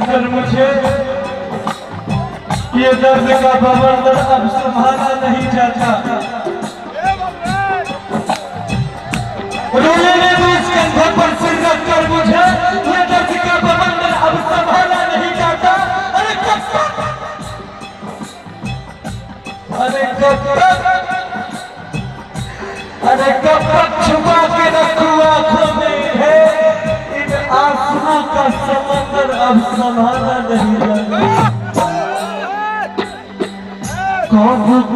कर मुझे ये दर्द का बवंडर अब संभाला नहीं जाता। रोने ने भी इस कंधे पर सिर रख कर मुझे ये दर्द का बवंडर अब संभाला नहीं जाता। अरे कब तक छुपा के रखूं आंखों में है इन आंसुओं का समंदर अब संभाला नहीं जाता। कौन को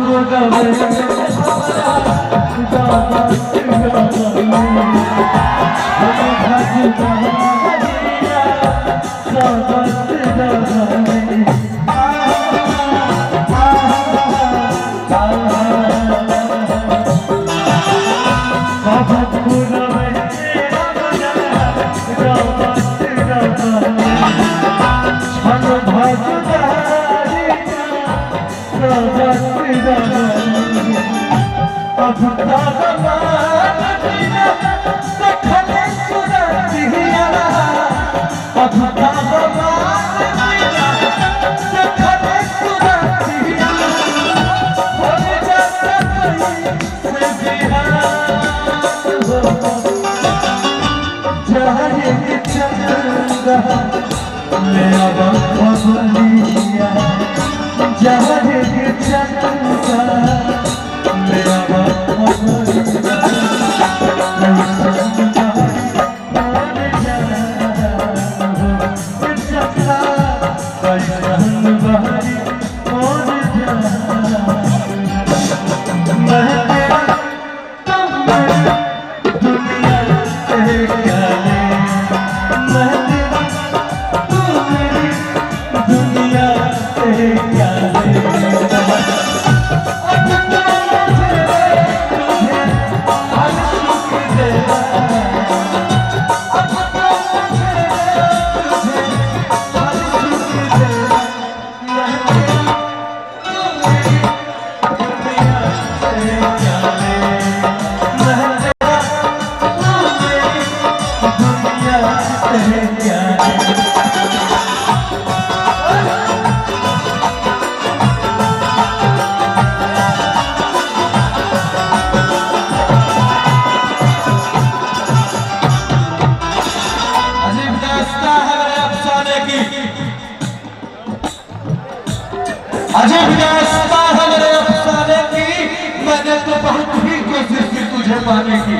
पाने की।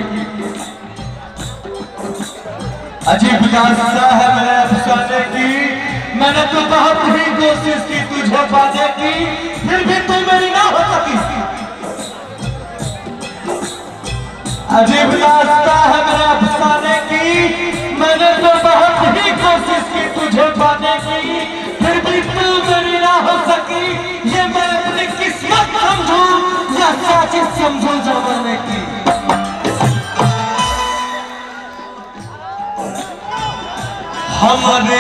अजीब दास्तां है मेरे अफसाने की, मैंने तो बहुत ही कोशिश की तुझे पाने की, फिर भी तू मेरी ना हो सकी। अजीब दास्तां है मेरे अफसाने की, मैंने तो बहुत ही कोशिश की तुझे पाने की, फिर भी तू मेरी ना हो सकी। ये मैं अपनी किस्मत समझूं या साजिश समझूं जमाने की। हमारे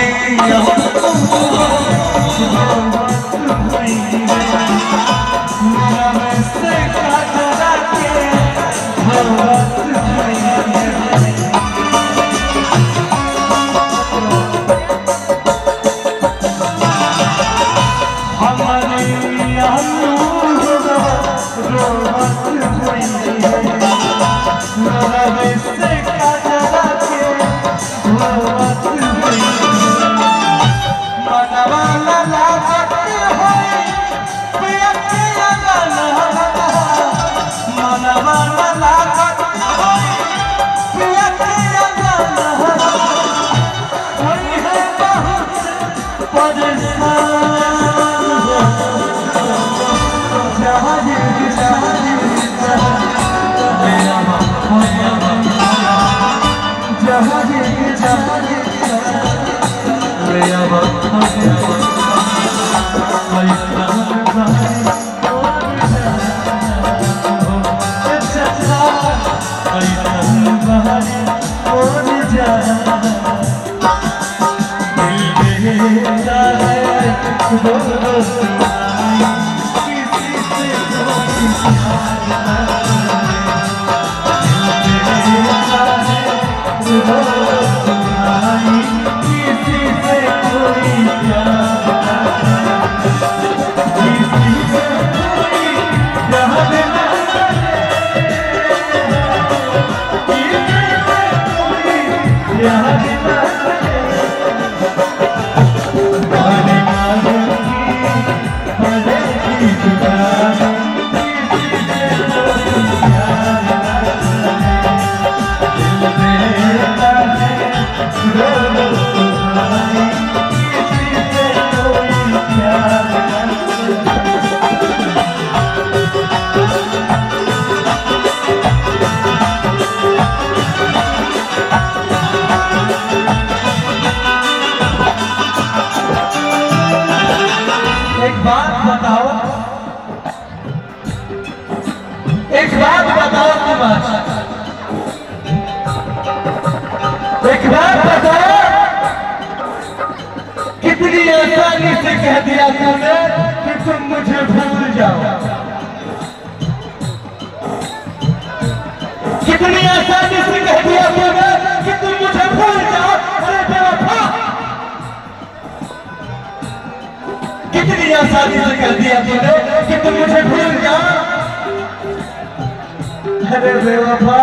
एक बात बताओ तुम आज, एक बात बताओ, कितनी आसानी से कह दिया तुमने कि तुम मुझे भूल जाओ। कितनी आसानी से कह दिया तुमने कि तुम मुझे भूल जाओ। अरे बेवफा, कितनी आसानी से कह दिया तुमने कि तुम मुझे भूल जाओ। अरे बेवफा,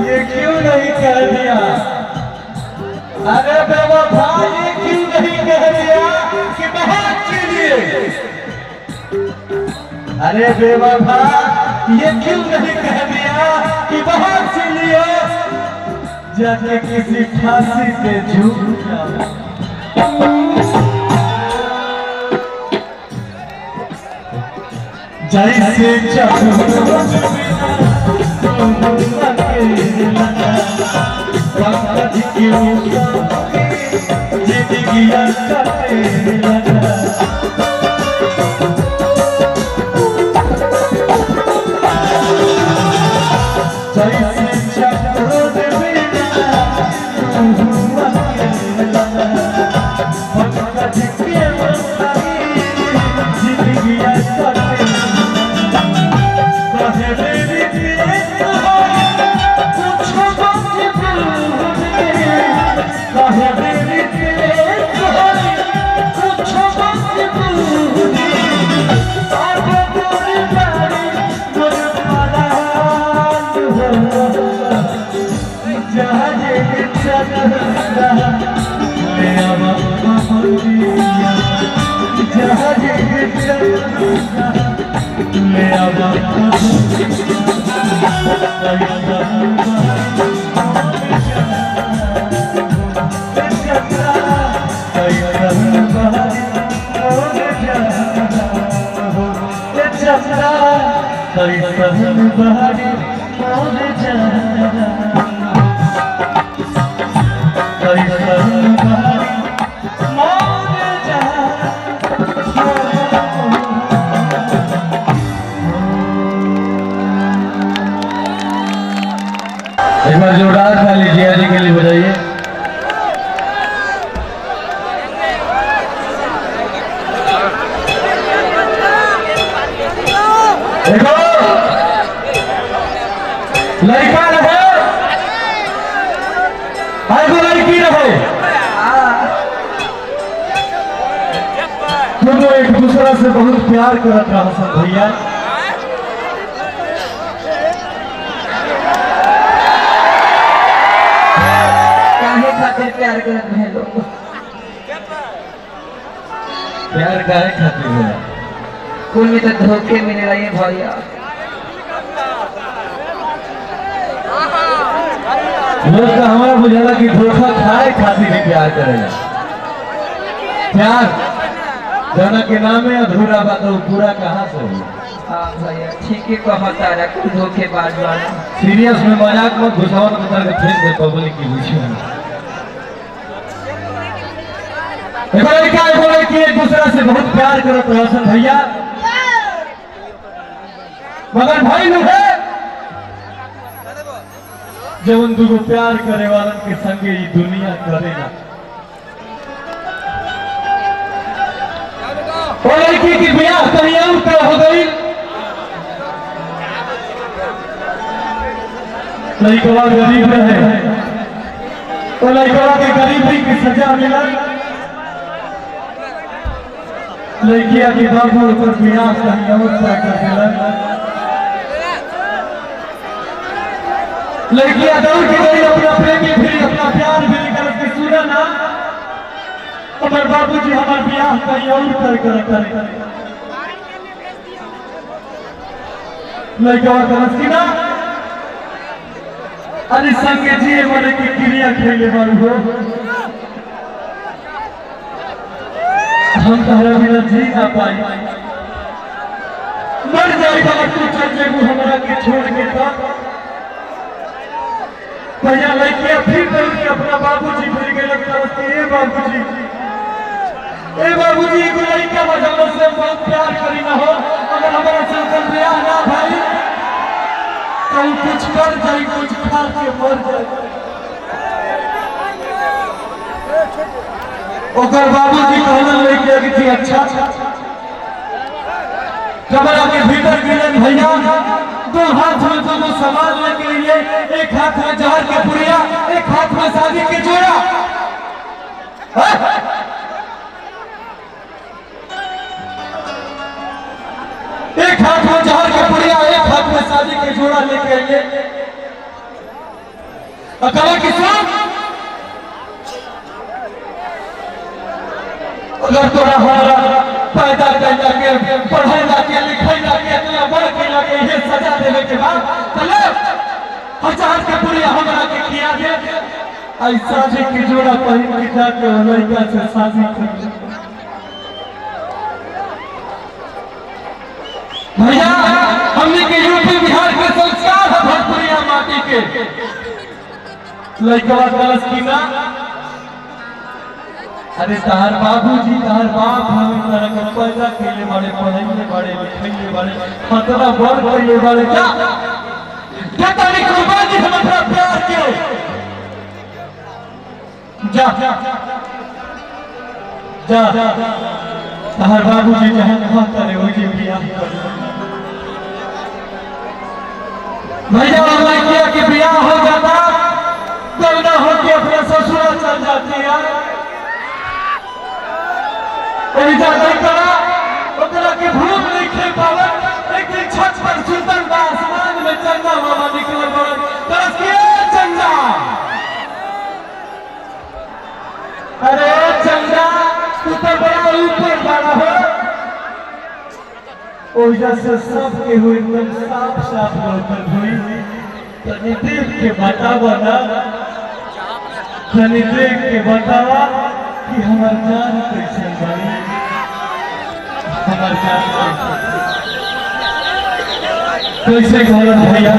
ये क्यों नहीं कह दिया? अरे बेवफा, ये क्यों नहीं कह दिया कि बहुत चलिए? अरे बेवफा, ये क्यों नहीं कह दिया कि बहुत चलिए? जाके किसी फांसी पे झूल जाओ। जैसे ले एक बार जोरदार ताली जिया जी के लिए बजाइए। देखो लड़का रहे को लड़की रहे, दोनों एक दूसरा से बहुत प्यार करत रहा सब भैया। प्यार करते हैं लोग, प्यार काहे खातिर होला? कुल में तो धोखे मिले रही भैया। लोग तो हमारा बुझाला कि धोखा खाए खातिर ही प्यार करेगा। प्यार जाना के नाम है अधूरा बात, वो पूरा कहाँ से हो? हाँ भैया ठीक है कहता रहा, कुछ धोखेबाज वाला। सीरियस में मजाक मत घुसाओ तो बता के फेंक दे पब्लिक की बुझी। लड़की एक दूसरा से बहुत प्यार करत रहसन भैया, मगर भाई लोग है जब उन दुगो प्यार करे वालन के संगे ये दुनिया करेगा। और लड़की की ब्याह कहीं और का हो गई, लड़का गरीब रहे तो लड़का के गरीबी की सजा मिला। लड़किया के बाबू ऊपर ब्याह कहीं और कर दिला। लड़कियां दौड़ के गई अपना प्रेमी फिर अपना प्यार भी निकल के सुना ना, हमारे बाबूजी हमारे ब्याह कहीं और करे। लड़का कलस की ना अरे संगे जिए मरे की क्रिया खेले वालू हो, हम तहरा बिना जी ना पाई, मर जाएगा तू चल जेबू हमारा के छोड़ के। भैया लड़कियां फिर दौड़ के अपना बाबूजी फिर के लगता ए बाबूजी को लड़का बजाने से बहुत प्यार करी ना हो, अगर हमारा संकल्प ब्याह ना भाई कहीं कुछ कर जाए, कुछ खा के मर जाए। ओकर बाबूजी कहलन लड़किया की थी अच्छा कमरा के भीतर गिरन भैया, दो हाथ में दोनों सामान लेके लिए, एक हाथ में जहर के पुड़िया, एक हाथ में शादी के जोड़ा। एक हाथ में जहर के पुड़िया, एक हाथ में शादी के जोड़ा लेके आइए। अकबर की सुन, अगर तोरा हमारा पैदा करना के पढ़ाई के लिखाई के इतना बड़ के लगे ये सजा देने के बाद चलो हजार के पुड़िया हमरा के किया दे, ऐसा जे की जोड़ा पहन के जाके लड़का से शादी कर। भैया हमने के यूपी बिहार के संस्कार है भोजपुरिया माटी के। लड़का गलत की ना अरे तहार बाबूजी तहार बाप हमें तरह के पैदा केले बड़े पढ़ाई बड़े लिखाई बड़े खतरा बढ़ गए बड़े क्या तारीख कुर्बानी हमारा प्यार के जा जा तहार बाबूजी जहां कहता रहे वही बियाह कर। भैया लड़किया के बियाह हो जाता तब ना हो के अपने ससुराल चल जाती है। के भूल नहीं खे पावे, एक दिन छत पर सुल्तान आसमान में चंदा मामा निकले चंदा, अरे चंदा तू तो बड़ा ऊपर बड़ा हो, ओजा से सबके हुई एकदम साफ साफ लौटल हुई। तनी देख के बतावा ना, तनी देख के बतावा कि हमार जान कैसे बनी, हमार जान कैसे घर भैया